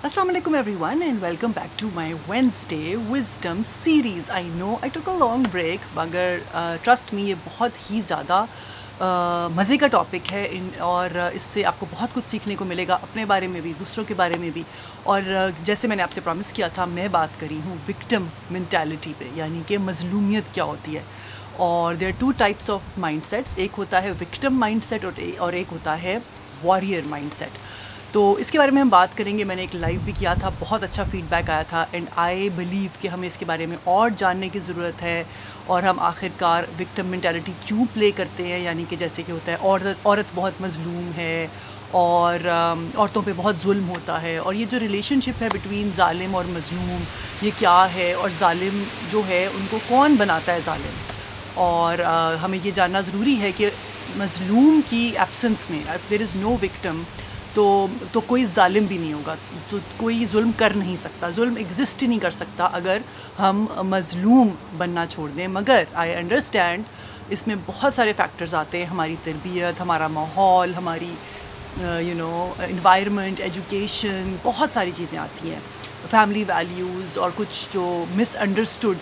Assalamu alaikum everyone and welcome back to my Wednesday Wisdom series. I know I took a long break मगर trust me ये बहुत ही ज़्यादा मज़े का topic है और इससे आपको बहुत कुछ सीखने को मिलेगा अपने बारे में भी, दूसरों के बारे में भी. और जैसे मैंने आपसे प्रॉमिस किया था, मैं बात करी हूँ विक्टिम मेंटालिटी पे, यानी कि मज़लूमियत क्या होती है. और there are two types of mindsets. एक होता है विक्टिम माइंडसेट और एक होता है वॉरियर माइंडसेट. तो इसके बारे में हम बात करेंगे. मैंने एक लाइव भी किया था, बहुत अच्छा फीडबैक आया था एंड आई बिलीव कि हमें इसके बारे में और जानने की ज़रूरत है. और हम आखिरकार विक्टिम मेंटालिटी क्यों प्ले करते हैं, यानी कि जैसे कि होता है औरत बहुत मज़लूम है और औरतों पे बहुत जुल्म होता है. और ये जो रिलेशनशिप है बिटवीन ज़ालिम और मज़लूम, ये क्या है, और ज़ालिम जो है उनको कौन बनाता है ज़ालिम. और हमें ये जानना ज़रूरी है कि मज़लूम की एब्सेंस में, देयर इज़ नो विक्टिम, तो कोई ज़ालिम भी नहीं होगा. तो कोई जुल्म कर नहीं सकता, जुल्म एग्जिस्ट ही नहीं कर सकता अगर हम मज़लूम बनना छोड़ दें. मगर आई अंडरस्टैंड इसमें बहुत सारे फैक्टर्स आते हैं. हमारी तरबियत, हमारा माहौल, हमारी एनवायरनमेंट, एजुकेशन, बहुत सारी चीज़ें आती हैं, फैमिली वैल्यूज़ और कुछ जो मिसअंडरस्टूड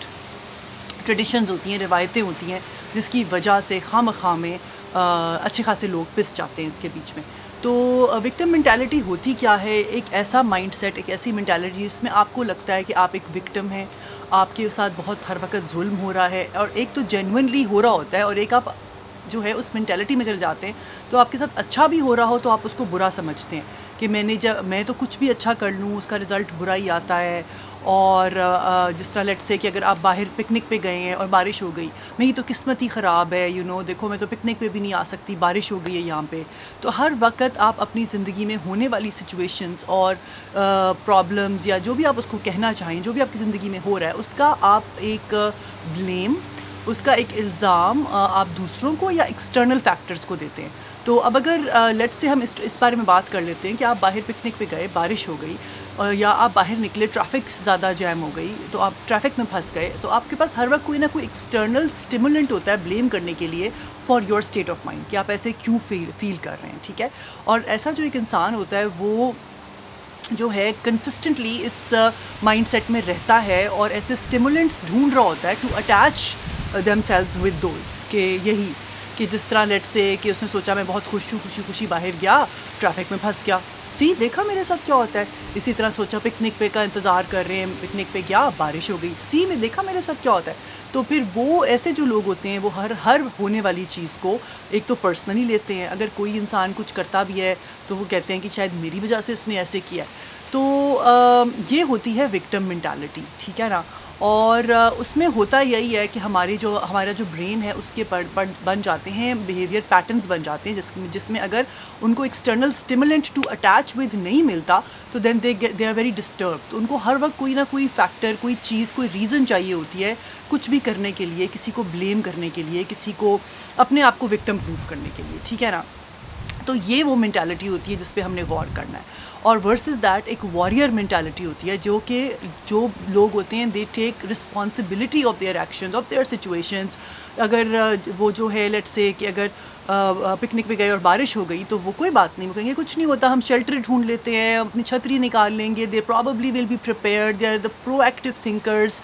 ट्रेडिशंस होती हैं, रिवायतें होती हैं, जिसकी वजह से खामखा में अच्छे खासे लोग पिस जाते हैं इसके बीच में. तो विक्टिम मेंटालिटी होती क्या है? एक ऐसा माइंडसेट, एक ऐसी मेंटालिटी जिसमें आपको लगता है कि आप एक विक्टिम हैं, आपके साथ बहुत हर वक्त जुल्म हो रहा है. और एक तो जेन्युइनली हो रहा होता है, और एक आप जो है उस मेंटालिटी में चले जाते हैं तो आपके साथ अच्छा भी हो रहा हो तो आप उसको बुरा समझते हैं कि मैं तो कुछ भी अच्छा कर लूँ उसका रिज़ल्ट बुरा ही आता है. और जिस तरह लेट्स से कि अगर आप बाहर पिकनिक पे गए हैं और बारिश हो गई, मेरी तो किस्मत ही ख़राब है, देखो मैं तो पिकनिक पे भी नहीं आ सकती, बारिश हो गई है यहाँ पे. तो हर वक्त आप अपनी ज़िंदगी में होने वाली सिचुएशंस और प्रॉब्लम्स या जो भी आप उसको कहना चाहें, जो भी आपकी ज़िंदगी में हो रहा है, उसका आप एक ब्लेम, उसका एक इल्ज़ाम आप दूसरों को या एक्सटर्नल फैक्टर्स को देते हैं. तो अब अगर लेट्स से हम इस बारे में बात कर लेते हैं कि आप बाहर पिकनिक पे गए, बारिश हो गई, या आप बाहर निकले, ट्रैफिक ज़्यादा जैम हो गई, तो आप ट्रैफिक में फंस गए. तो आपके पास हर वक्त कोई ना कोई एक्सटर्नल स्टिमुलेंट होता है ब्लेम करने के लिए for your state of mind, कि आप ऐसे क्यों फील कर रहे हैं. ठीक है. और ऐसा जो एक इंसान होता है वो जो है कंसिस्टेंटली इस माइंडसेट में रहता है और ऐसे स्टिमुलेंट्स ढूंढ रहा होता है to attach themselves with those, कि यही कि जिस तरह लेट से कि उसने सोचा मैं बहुत खुशी बाहर गया, ट्रैफिक में फंस गया, देखा मेरे साथ क्या होता है. इसी तरह सोचा पिकनिक पे का इंतज़ार कर रहे हैं, पिकनिक पे गया, बारिश हो गई, में देखा मेरे साथ क्या होता है. तो फिर वो ऐसे जो लोग होते हैं वो हर होने वाली चीज़ को एक तो पर्सनली लेते हैं. अगर कोई इंसान कुछ करता भी है तो वो कहते हैं कि शायद मेरी वजह से इसने ऐसे किया है. तो ये होती है विक्टिम मेंटालिटी. ठीक है ना. और उसमें होता यही है कि हमारा जो ब्रेन है उसके बन जाते हैं बिहेवियर पैटर्न्स बन जाते हैं, जिसमें अगर उनको external stimulant to attach with नहीं मिलता तो then they are very disturb. तो उनको हर वक्त कोई ना कोई फैक्टर, कोई चीज़, कोई रीज़न चाहिए होती है कुछ भी करने के लिए, किसी को ब्लेम करने के लिए, किसी को अपने आप को विक्टिम प्रूफ करने के लिए. ठीक है ना. तो ये वो मेंटालिटी होती है जिस पे हमने वॉर करना है. और वर्सेस दैट एक वॉरियर मेंटालिटी होती है जो लोग होते हैं, they take responsibility of their actions, of their situations. अगर वो जो है लेट्स से कि अगर पिकनिक पे गए और बारिश हो गई तो वो कोई बात नहीं, वो कहेंगे कुछ नहीं होता, हम शेल्टर ढूंढ लेते हैं, अपनी छतरी निकाल लेंगे. They probably will be prepared, they are the proactive thinkers.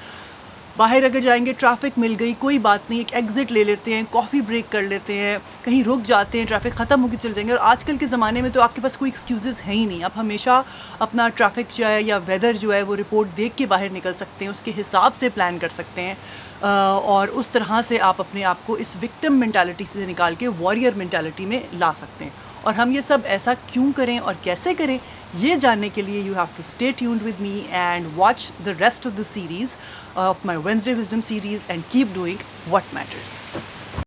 बाहर अगर जाएंगे, ट्रैफिक मिल गई, कोई बात नहीं, एक एग्ज़िट ले लेते हैं, कॉफ़ी ब्रेक कर लेते हैं, कहीं रुक जाते हैं, ट्रैफिक ख़त्म होकर चले जाएंगे. और आजकल के ज़माने में तो आपके पास कोई एक्सक्यूज़ है ही नहीं. आप हमेशा अपना ट्रैफिक जो है या वेदर जो है वो रिपोर्ट देख के बाहर निकल सकते हैं, उसके हिसाब से प्लान कर सकते हैं. और उस तरह से आप अपने आप को इस विक्टिम मेंटालिटी से निकाल के वॉरियर मेंटालिटी में ला सकते हैं. और हम ये सब ऐसा क्यों करें और कैसे करें, ये जानने के लिए you have to stay tuned with me and watch the rest of the series of my Wednesday wisdom series and keep doing what matters.